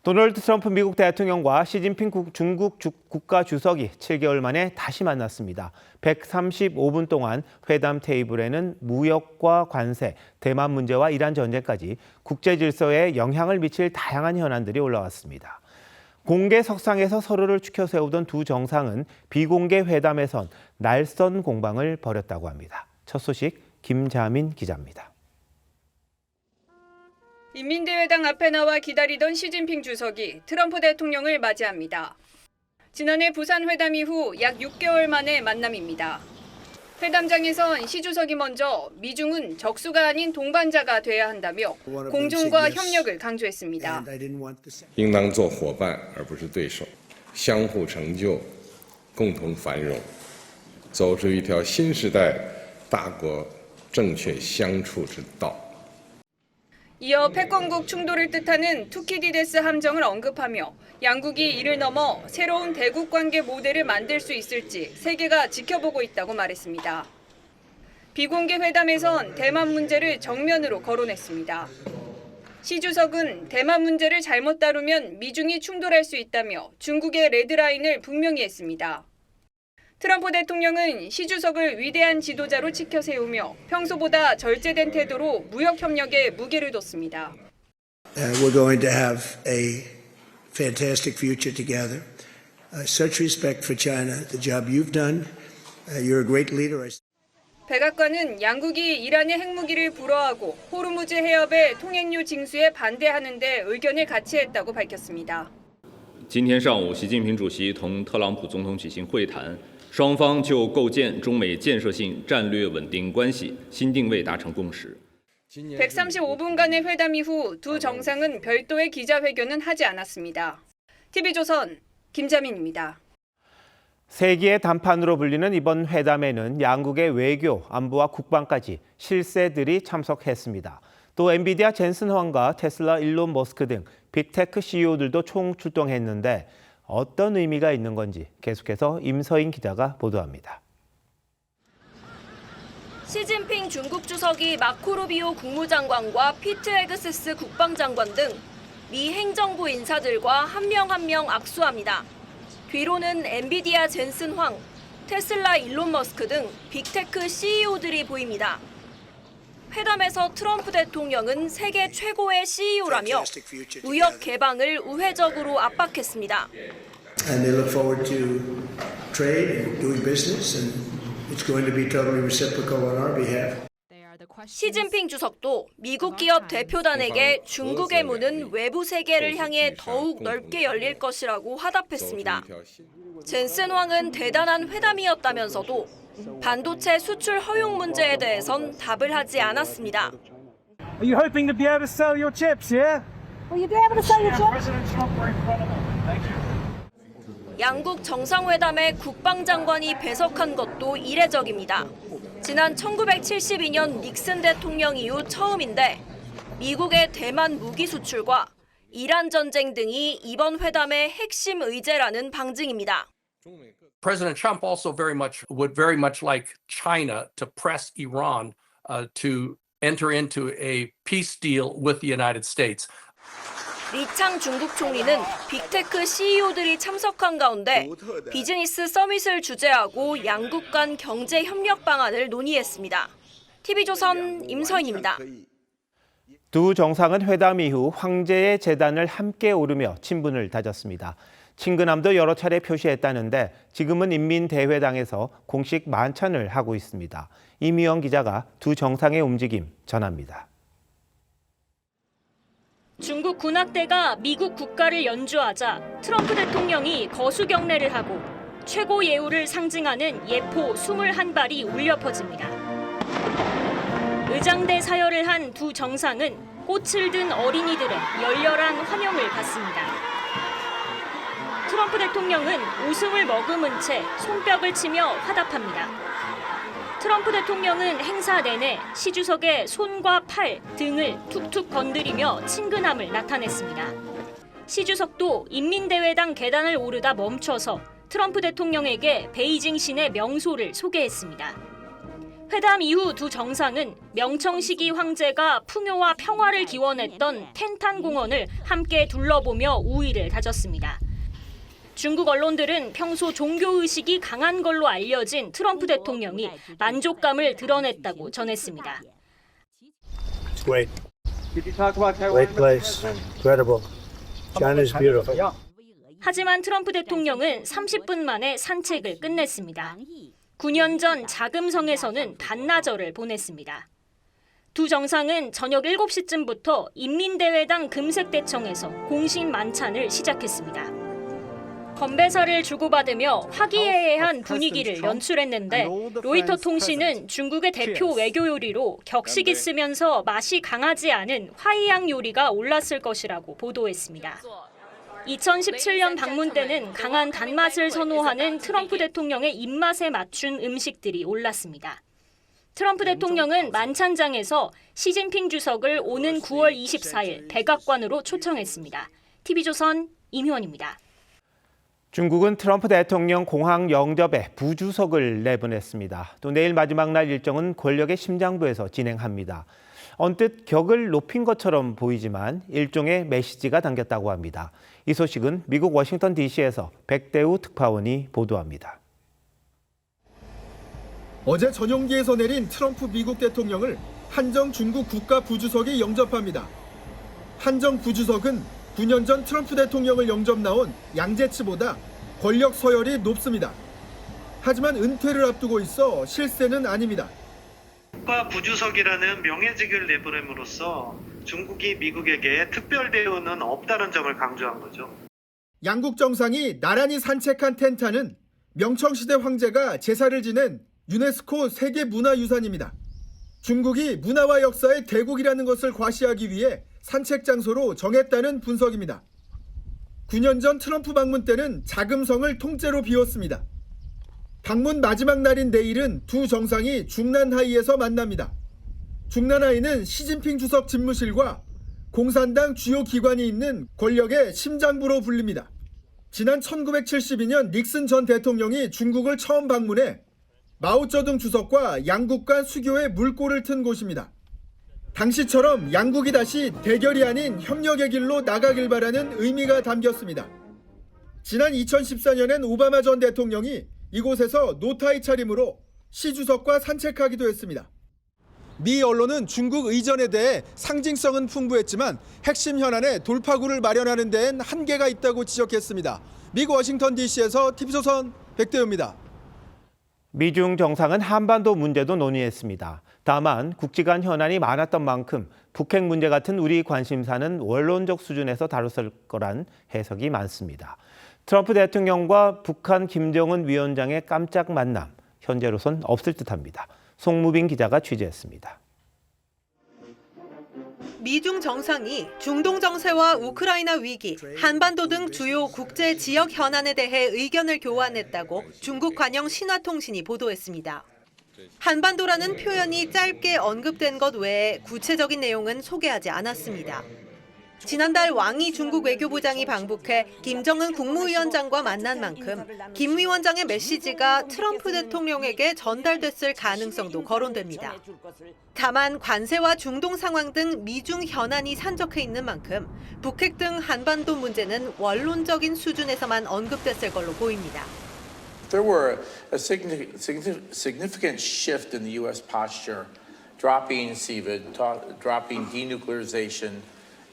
도널드 트럼프 미국 대통령과 시진핑 중국 국가 주석이 7개월 만에 다시 만났습니다. 135분 동안 회담 테이블에는 무역과 관세, 대만 문제와 이란 전쟁까지 국제 질서에 영향을 미칠 다양한 현안들이 올라왔습니다. 공개 석상에서 서로를 추켜 세우던 두 정상은 비공개 회담에선 날선 공방을 벌였다고 합니다. 첫 소식 김자민 기자입니다. 인민대회당 앞에 나와 기다리던 시진핑 주석이 트럼프 대통령을 맞이합니다. 지난해 부산 회담 이후 약 6개월 만의 만남입니다. 회담장에선 시 주석이 먼저 미중은 적수가 아닌 동반자가 돼야 한다며 공존과 협력을 강조했습니다. 应当做伙伴而不是对手，相互成就，共同繁荣，走出一条新时代大国正确相处之道。 이어 패권국 충돌을 뜻하는 투키디데스 함정을 언급하며 양국이 이를 넘어 새로운 대국 관계 모델을 만들 수 있을지 세계가 지켜보고 있다고 말했습니다. 비공개 회담에선 대만 문제를 정면으로 거론했습니다. 시 주석은 대만 문제를 잘못 다루면 미중이 충돌할 수 있다며 중국의 레드라인을 분명히 했습니다. 트럼프 대통령은 시 주석을 위대한 지도자로 치켜 세우며 평소보다 절제된 태도로 무역 협력에 무게를 뒀습니다. We're going to have a fantastic future together. Such respect for China, the job you've done. You're a great leader. 백악관은 양국이 이란의 핵무기를 불허하고 호르무즈 해협의 통행료 징수에 반대하는 데 의견을 같이 했다고 밝혔습니다. 今天上午，习近平主席同特朗普总统举行会谈，双方就构建中美建设性战略稳定关系新定位达成共识。 135분간의 회담 이후 두 정상은 별도의 기자회견은 하지 않았습니다. TV조선 김자민입니다. 세기의 단판으로 불리는 이번 회담에는 양국의 외교, 안보와 국방까지 실세들이 참석했습니다. 또 엔비디아 젠슨 황과 테슬라 일론 머스크 등 빅테크 CEO들도 총 출동했는데 어떤 의미가 있는 건지 계속해서 임서인 기자가 보도합니다. 시진핑 중국 주석이 마코 루비오 국무장관과 피트 헤그세스 국방장관 등 미 행정부 인사들과 한 명 한 명 악수합니다. 뒤로는 엔비디아 젠슨 황, 테슬라 일론 머스크 등 빅테크 CEO들이 보입니다. 회담에서 트럼프 대통령은 세계 최고의 CEO라며 무역 개방을 우회적으로 압박했습니다. And they look forward to trade and doing business, and it's going to be totally reciprocal on our behalf. 시진핑 주석도 미국 기업 대표단에게 중국의 문은 외부 세계를 향해 더욱 넓게 열릴 것이라고 화답했습니다. 젠슨 황은 대단한 회담이었다면서도 반도체 수출 허용 문제에 대해선 답을 하지 않았습니다. Are you hoping to be able to sell your chips, yeah? Will you be able to sell your chips? 양국 정상회담에 국방장관이 배석한 것도 이례적입니다. 지난 1972년 닉슨 대통령 이후 처음인데 미국의 대만 무기 수출과 이란 전쟁 등이 이번 회담의 핵심 의제라는 방증입니다. President Trump also would very much like China to press Iran to enter into a peace deal with the United States. 리창 중국 총리는 빅테크 CEO들이 참석한 가운데 비즈니스 서밋을 주재하고 양국 간 경제 협력 방안을 논의했습니다. TV조선 임서인입니다. 두 정상은 회담 이후 황제의 제단을 함께 오르며 친분을 다졌습니다. 친근함도 여러 차례 표시했다는데 지금은 인민대회당에서 공식 만찬을 하고 있습니다. 이미영 기자가 두 정상의 움직임 전합니다. 중국 군악대가 미국 국가를 연주하자 트럼프 대통령이 거수 경례를 하고 최고 예우를 상징하는 예포 21발이 울려 퍼집니다. 의장대 사열을 한 두 정상은 꽃을 든 어린이들의 열렬한 환영을 받습니다. 트럼프 대통령은 웃음을 머금은 채 손뼉을 치며 화답합니다. 트럼프 대통령은 행사 내내 시 주석의 손과 팔, 등을 툭툭 건드리며 친근함을 나타냈습니다. 시 주석도 인민대회당 계단을 오르다 멈춰서 트럼프 대통령에게 베이징 시내 명소를 소개했습니다. 회담 이후 두 정상은 명청시기 황제가 풍요와 평화를 기원했던 텐탄 공원을 함께 둘러보며 우의를 다졌습니다. 중국 언론들은 평소 종교의식이 강한 걸로 알려진 트럼프 대통령이 만족감을 드러냈다고 전했습니다. Great. Great place. Incredible. China's beautiful. 하지만 트럼프 대통령은 30분 만에 산책을 끝냈습니다. 9년 전 자금성에서는 반나절을 보냈습니다. 두 정상은 저녁 7시쯤부터 인민대회당 금색대청에서 공식 만찬을 시작했습니다. 건배사를 주고받으며 화기애애한 분위기를 연출했는데 로이터 통신은 중국의 대표 외교 요리로 격식 있으면서 맛이 강하지 않은 화이양 요리가 올랐을 것이라고 보도했습니다. 2017년 방문 때는 강한 단맛을 선호하는 트럼프 대통령의 입맛에 맞춘 음식들이 올랐습니다. 트럼프 대통령은 만찬장에서 시진핑 주석을 오는 9월 24일 백악관으로 초청했습니다. TV조선 임효원입니다. 중국은 트럼프 대통령 공항 영접에 부주석을 내보냈습니다. 또 내일 마지막 날 일정은 권력의 심장부에서 진행합니다. 언뜻 격을 높인 것처럼 보이지만 일종의 메시지가 담겼다고 합니다. 이 소식은 미국 워싱턴 DC에서 백대우 특파원이 보도합니다. 어제 전용기에서 내린 트럼프 미국 대통령을 한정 중국 국가 부주석이 영접합니다. 한정 부주석은 9년 전 트럼프 대통령을 영접 나온 양제츠보다 권력 서열이 높습니다. 하지만 은퇴를 앞두고 있어 실세는 아닙니다. 국가 부주석이라는 명예직을 내보냄으로써 중국이 미국에게 특별 대우는 없다는 점을 강조한 거죠. 양국 정상이 나란히 산책한 텐탄은 명청시대 황제가 제사를 지낸 유네스코 세계문화유산입니다. 중국이 문화와 역사의 대국이라는 것을 과시하기 위해 산책 장소로 정했다는 분석입니다. 9년 전 트럼프 방문 때는 자금성을 통째로 비웠습니다. 방문 마지막 날인 내일은 두 정상이 중난하이에서 만납니다. 중난하이는 시진핑 주석 집무실과 공산당 주요 기관이 있는 권력의 심장부로 불립니다. 지난 1972년 닉슨 전 대통령이 중국을 처음 방문해 마오쩌둥 주석과 양국 간 수교의 물꼬를 튼 곳입니다. 당시처럼 양국이 다시 대결이 아닌 협력의 길로 나가길 바라는 의미가 담겼습니다. 지난 2014년엔 오바마 전 대통령이 이곳에서 노타이 차림으로 시 주석과 산책하기도 했습니다. 미 언론은 중국 의전에 대해 상징성은 풍부했지만 핵심 현안에 돌파구를 마련하는 데엔 한계가 있다고 지적했습니다. 미국 워싱턴 DC에서 TV조선 백대우입니다. 미중 정상은 한반도 문제도 논의했습니다. 다만 국지간 현안이 많았던 만큼 북핵 문제 같은 우리 관심사는 원론적 수준에서 다뤘을 거란 해석이 많습니다. 트럼프 대통령과 북한 김정은 위원장의 깜짝 만남, 현재로선 없을 듯합니다. 송무빈 기자가 취재했습니다. 미중 정상이 중동 정세와 우크라이나 위기, 한반도 등 주요 국제 지역 현안에 대해 의견을 교환했다고 중국 관영 신화통신이 보도했습니다. 한반도라는 표현이 짧게 언급된 것 외에 구체적인 내용은 소개하지 않았습니다. 지난달 왕이 중국 외교부장이 방북해 김정은 국무위원장과 만난 만큼 김 위원장의 메시지가 트럼프 대통령에게 전달됐을 가능성도 거론됩니다. 다만 관세와 중동 상황 등 미중 현안이 산적해 있는 만큼 북핵 등 한반도 문제는 원론적인 수준에서만 언급됐을 걸로 보입니다. There were a significant shift in the U.S. posture, dropping CVID, dropping denuclearization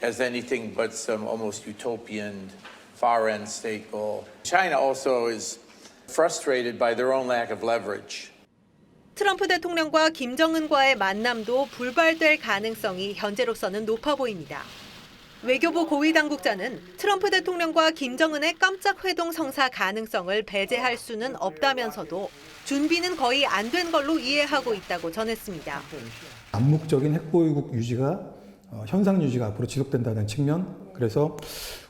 as anything but some almost utopian far-end state goal. China also is frustrated by their own lack of leverage. 트럼프 대통령과 김정은과의 만남도 불발될 가능성이 현재로서는 높아 보입니다. 외교부 고위 당국자는 트럼프 대통령과 김정은의 깜짝 회동 성사 가능성을 배제할 수는 없다면서도 준비는 거의 안 된 걸로 이해하고 있다고 전했습니다. 암묵적인 핵보유국 유지가 현상 유지가 앞으로 지속된다는 측면, 그래서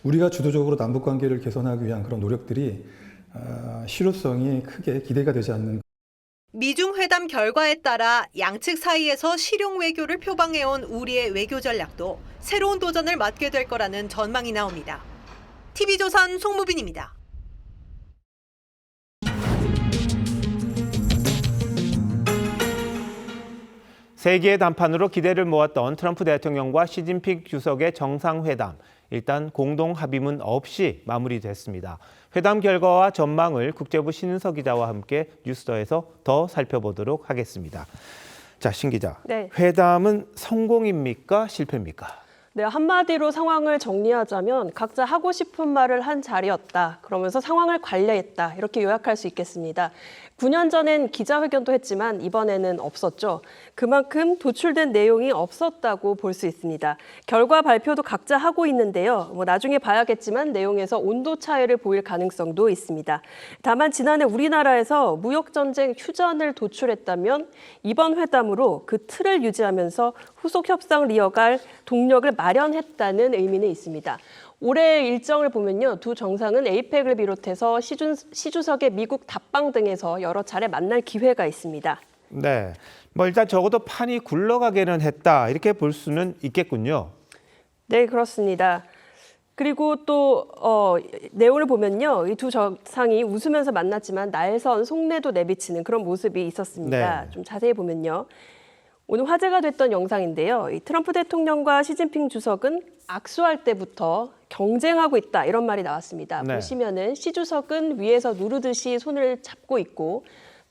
우리가 주도적으로 남북관계를 개선하기 위한 그런 노력들이 실효성이 크게 기대가 되지 않는. 미중 회담 결과에 따라 양측 사이에서 실용 외교를 표방해온 우리의 외교 전략도 새로운 도전을 맞게 될 거라는 전망이 나옵니다. TV조선 송무빈입니다. 세계의 단판으로 기대를 모았던 트럼프 대통령과 시진핑 주석의 정상회담. 일단 공동 합의문 없이 마무리됐습니다. 회담 결과와 전망을 국제부 신은서 기자와 함께 뉴스더에서 더 살펴보도록 하겠습니다. 자, 신 기자. 네. 회담은 성공입니까? 실패입니까? 네, 한마디로 상황을 정리하자면 각자 하고 싶은 말을 한 자리였다. 그러면서 상황을 관리했다. 이렇게 요약할 수 있겠습니다. 9년 전엔 기자회견도 했지만 이번에는 없었죠. 그만큼 도출된 내용이 없었다고 볼 수 있습니다. 결과 발표도 각자 하고 있는데요. 나중에 봐야겠지만 내용에서 온도 차이를 보일 가능성도 있습니다. 다만 지난해 우리나라에서 무역전쟁 휴전을 도출했다면 이번 회담으로 그 틀을 유지하면서 후속 협상을 이어갈 동력을 마련했다는 의미는 있습니다. 올해 일정을 보면요, 두 정상은 에이펙을 비롯해서 시주석의 미국 답방 등에서 여러 차례 만날 기회가 있습니다. 네, 일단 적어도 판이 굴러가게는 했다 이렇게 볼 수는 있겠군요. 네, 그렇습니다. 그리고 또 내용을 보면요, 이 두 정상이 웃으면서 만났지만 날선 속내도 내비치는 그런 모습이 있었습니다. 네. 좀 자세히 보면요. 오늘 화제가 됐던 영상인데요. 이 트럼프 대통령과 시진핑 주석은 악수할 때부터 경쟁하고 있다 이런 말이 나왔습니다. 네. 보시면은 시 주석은 위에서 누르듯이 손을 잡고 있고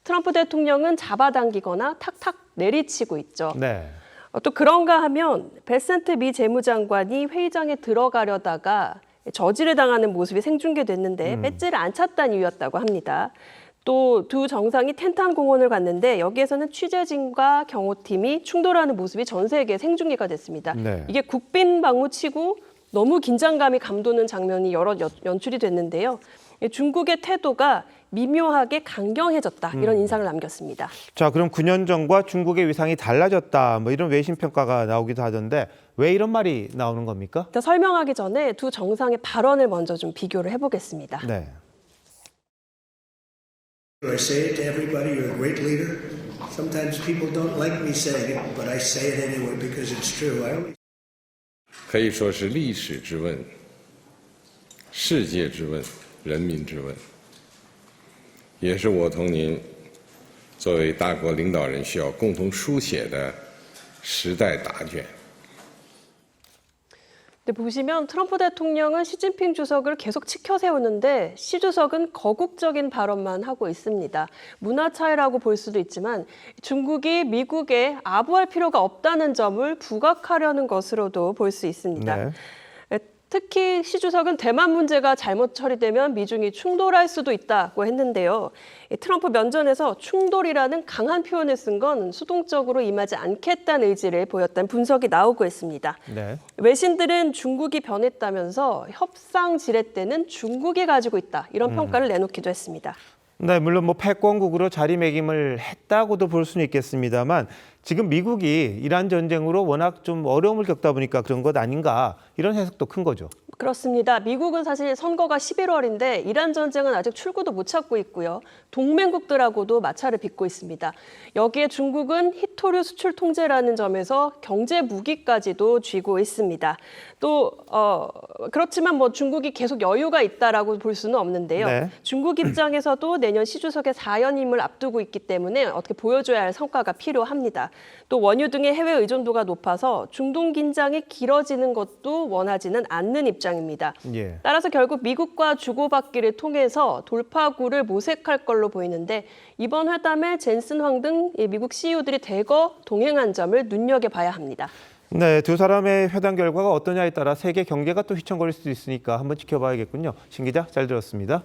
트럼프 대통령은 잡아당기거나 탁탁 내리치고 있죠. 네. 또 그런가 하면 베센트 미 재무장관이 회의장에 들어가려다가 저지를 당하는 모습이 생중계됐는데 배지를 안 찼다는 이유였다고 합니다. 또 두 정상이 텐탄 공원을 갔는데 여기에서는 취재진과 경호팀이 충돌하는 모습이 전 세계에 생중계가 됐습니다. 네. 이게 국빈 방문치고 너무 긴장감이 감도는 장면이 여러 연출이 됐는데요. 중국의 태도가 미묘하게 강경해졌다 이런 인상을 남겼습니다. 자, 그럼 9년 전과 중국의 위상이 달라졌다 이런 외신 평가가 나오기도 하던데 왜 이런 말이 나오는 겁니까? 일단 설명하기 전에 두 정상의 발언을 먼저 좀 비교를 해보겠습니다. 네. I say it to everybody, you're a great leader. Sometimes people don't like me saying it, but I say it anyway because it's true. I always 可以说是历史之问、世界之问、人民之问，也是我同您作为大国领导人需要共同书写的时代答卷。 근데 보시면 트럼프 대통령은 시진핑 주석을 계속 치켜 세우는데 시 주석은 거국적인 발언만 하고 있습니다. 문화 차이라고 볼 수도 있지만 중국이 미국에 아부할 필요가 없다는 점을 부각하려는 것으로도 볼 수 있습니다. 네. 특히 시 주석은 대만 문제가 잘못 처리되면 미중이 충돌할 수도 있다고 했는데요. 트럼프 면전에서 충돌이라는 강한 표현을 쓴 건 수동적으로 임하지 않겠다는 의지를 보였다는 분석이 나오고 있습니다. 네. 외신들은 중국이 변했다면서 협상 지렛대는 중국이 가지고 있다 이런 평가를 내놓기도 했습니다. 네, 물론 패권국으로 자리매김을 했다고도 볼 수는 있겠습니다만 지금 미국이 이란 전쟁으로 워낙 좀 어려움을 겪다 보니까 그런 것 아닌가 이런 해석도 큰 거죠. 그렇습니다. 미국은 사실 선거가 11월인데 이란 전쟁은 아직 출구도 못 찾고 있고요. 동맹국들하고도 마찰을 빚고 있습니다. 여기에 중국은 희토류 수출 통제라는 점에서 경제 무기까지도 쥐고 있습니다. 또 그렇지만 중국이 계속 여유가 있다라고 볼 수는 없는데요. 네. 중국 입장에서도 내년 시 주석의 4연임을 앞두고 있기 때문에 어떻게 보여줘야 할 성과가 필요합니다. 또 원유 등의 해외 의존도가 높아서 중동 긴장이 길어지는 것도 원하지는 않는 입장입니다. 예. 따라서 결국 미국과 주고받기를 통해서 돌파구를 모색할 걸로 보이는데 이번 회담에 젠슨 황 등 미국 CEO들이 대거 동행한 점을 눈여겨봐야 합니다. 네, 두 사람의 회담 결과가 어떠냐에 따라 세계 경제가 또 휘청거릴 수도 있으니까 한번 지켜봐야겠군요. 신 기자, 잘 들었습니다.